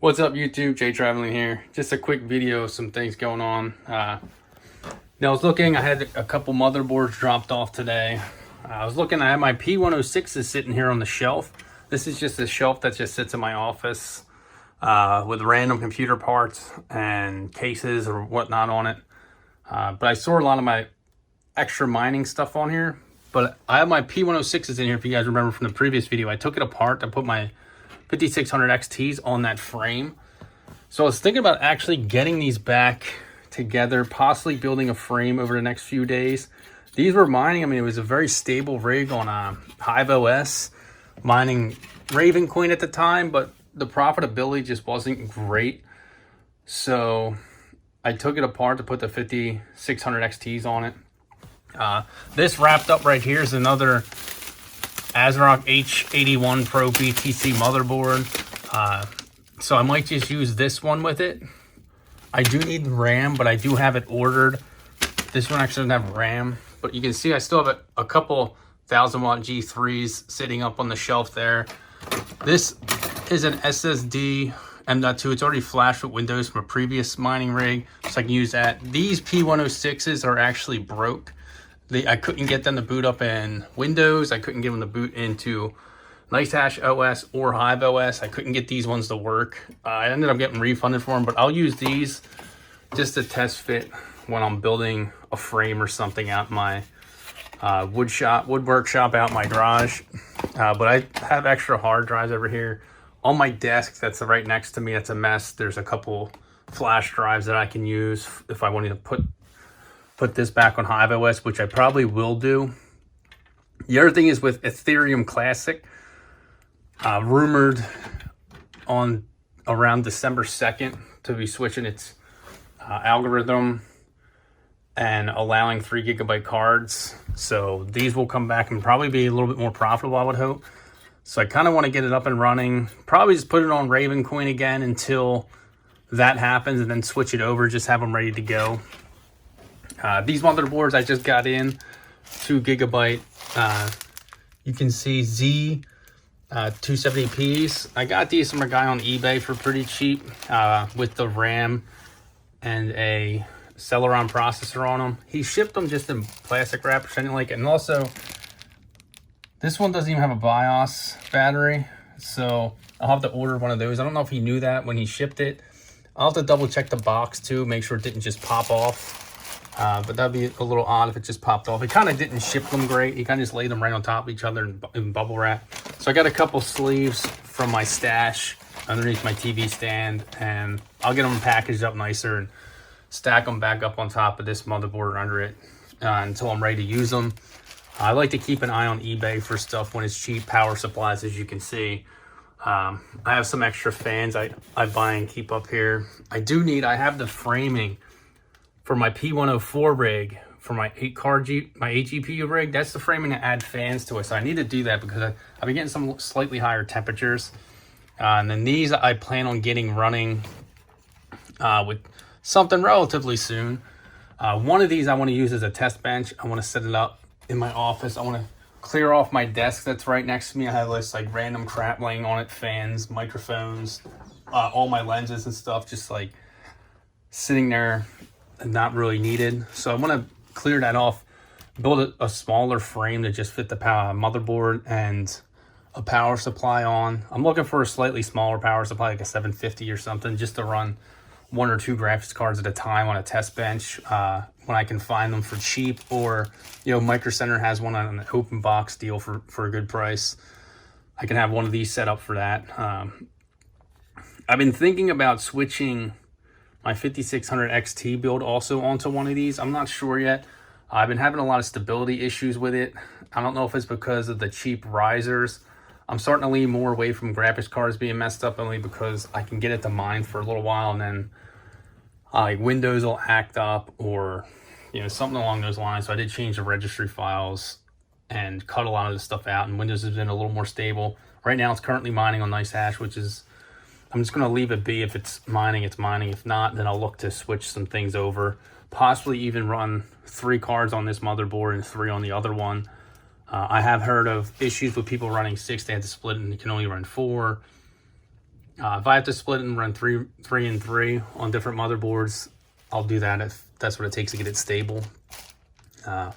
What's up YouTube, Jay Traveling here. Just a quick video of some things going on. Now I was looking, I had a couple motherboards dropped off today. I was looking, I have my p106s sitting here on the shelf. This is just a shelf that just sits in my office with random computer parts and cases or whatnot on it. But I store a lot of my extra mining stuff on here. But I have my p106s in here, if you guys remember from the previous video. I took it apart, I put my 5600 XTs on that frame. So I was thinking about actually getting these back together, possibly building a frame over the next few days. These were mining, I mean, it was a very stable rig on Hive OS, mining Raven Queen at the time, but the profitability just wasn't great. So I took it apart to put the 5600 XTs on it. This wrapped up right here is another ASRock H81 Pro BTC motherboard. So I might just use this one with it. I do need RAM, but I do have it ordered. This one actually doesn't have RAM, but you can see I still have a couple 1000-watt G3s sitting up on the shelf there. This is an SSD M.2. It's already flashed with Windows from a previous mining rig, so I can use that. These P106s are actually broke. I couldn't get them to boot up in Windows. I couldn't get them to boot into NiceHash OS or Hive OS. I couldn't get these ones to work. I ended up getting refunded for them, but I'll use these just to test fit when I'm building a frame or something out in my woodwork shop out in my garage. But I have extra hard drives over here. On my desk that's right next to me, that's a mess. There's a couple flash drives that I can use if I wanted to put this back on Hive OS, which I probably will do. The other thing is with Ethereum Classic, rumored on around December 2nd to be switching its algorithm and allowing 3 GB cards. So these will come back and probably be a little bit more profitable, I would hope. So I kind of want to get it up and running. Probably just put it on Raven Queen again until that happens and then switch it over, just have them ready to go. These motherboards I just got in, 2 GB. You can see Z 270Ps. I got these from a guy on eBay for pretty cheap with the RAM and a Celeron processor on them. He shipped them just in plastic wrap, which I didn't like it. And also, this one doesn't even have a BIOS battery, so I'll have to order one of those. I don't know if he knew that when he shipped it. I'll have to double check the box too, make sure it didn't just pop off. But that'd be a little odd if it just popped off. He kind of didn't ship them great. He kind of just laid them right on top of each other in bubble wrap. So I got a couple sleeves from my stash underneath my TV stand, and I'll get them packaged up nicer and stack them back up on top of this motherboard under it until I'm ready to use them. I like to keep an eye on eBay for stuff when it's cheap. Power supplies, as you can see. I have some extra fans I buy and keep up here. I have the framing for my P104 rig, for my 8 GPU rig. That's the framing to add fans to it. So I need to do that because I've been getting some slightly higher temperatures. And then these I plan on getting running with something relatively soon. One of these I want to use as a test bench. I want to set it up in my office. I want to clear off my desk that's right next to me. I have this like random crap laying on it, fans, microphones, all my lenses and stuff, just like sitting there and not really needed. So I want to clear that off, build a smaller frame to just fit the motherboard and a power supply on. I'm looking for a slightly smaller power supply, like a 750 or something, just to run 1 or 2 graphics cards at a time on a test bench when I can find them for cheap, or Micro Center has one on an open box deal for a good price. I can have one of these set up for that. I've been thinking about switching my 5600 XT build also onto one of these. I'm not sure yet. I've been having a lot of stability issues with it. I don't know if it's because of the cheap risers. I'm starting to lean more away from graphics cards being messed up, only because I can get it to mine for a little while and then like Windows will act up or something along those lines. So I did change the registry files and cut a lot of this stuff out, and Windows has been a little more stable. Right now it's currently mining on NiceHash, which is, I'm just going to leave it be. If it's mining, it's mining. If not, then I'll look to switch some things over. Possibly even run 3 cards on this motherboard and 3 on the other one. I have heard of issues with people running 6. They had to split it and you can only run 4. If I have to split it and run three and three on different motherboards, I'll do that if that's what it takes to get it stable. But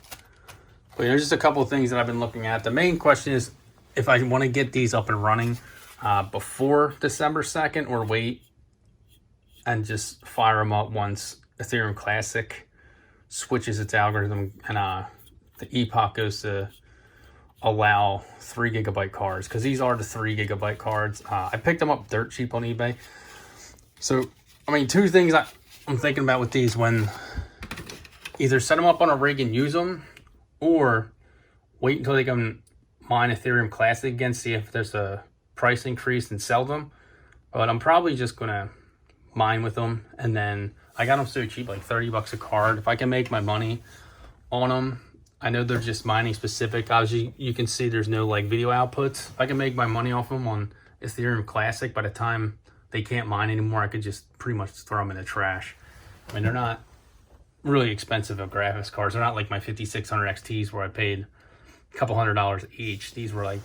there's just a couple of things that I've been looking at. The main question is if I want to get these up and running before December 2nd or wait and just fire them up once Ethereum Classic switches its algorithm and the Epoch goes to allow 3 GB cards, because these are the 3 GB cards. I picked them up dirt cheap on eBay. So, I mean, two things I'm thinking about with these: when either set them up on a rig and use them, or wait until they can mine Ethereum Classic again, see if there's a price increase and sell them. But I'm probably just gonna mine with them, and then I got them so cheap, like 30 bucks a card. If I can make my money on them, I know they're just mining specific. Obviously, you can see there's no like video outputs. If I can make my money off them on Ethereum Classic, by the time they can't mine anymore, I could just pretty much throw them in the trash. I mean, they're not really expensive of graphics cards. They're not like my 5600 XTs where I paid a couple $100 each. These were like,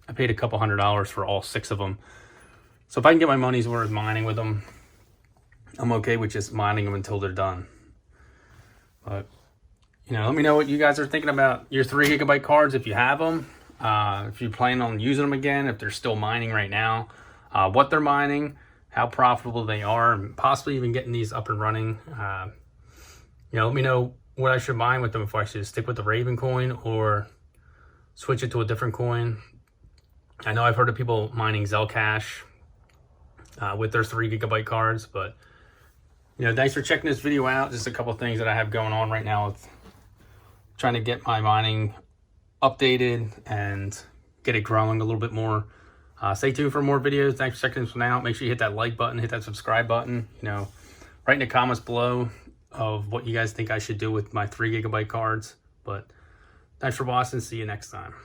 I paid a couple $100 for all 6 of them. So if I can get my money's worth mining with them, I'm okay with just mining them until they're done. But you know, let me know what you guys are thinking about your 3 GB cards if you have them. If you plan on using them again, if they're still mining right now, what they're mining, how profitable they are, and possibly even getting these up and running. You know, let me know what I should mine with them, if I should stick with the Raven coin or switch it to a different coin. I know I've heard of people mining Zcash with their 3 GB cards, but you know, thanks for checking this video out. Just a couple things that I have going on right now with trying to get my mining updated and get it growing a little bit more. Stay tuned for more videos. Thanks for checking this one out. Make sure you hit that like button, hit that subscribe button. You know, write in the comments below of what you guys think I should do with my 3 GB cards. But thanks for watching. See you next time.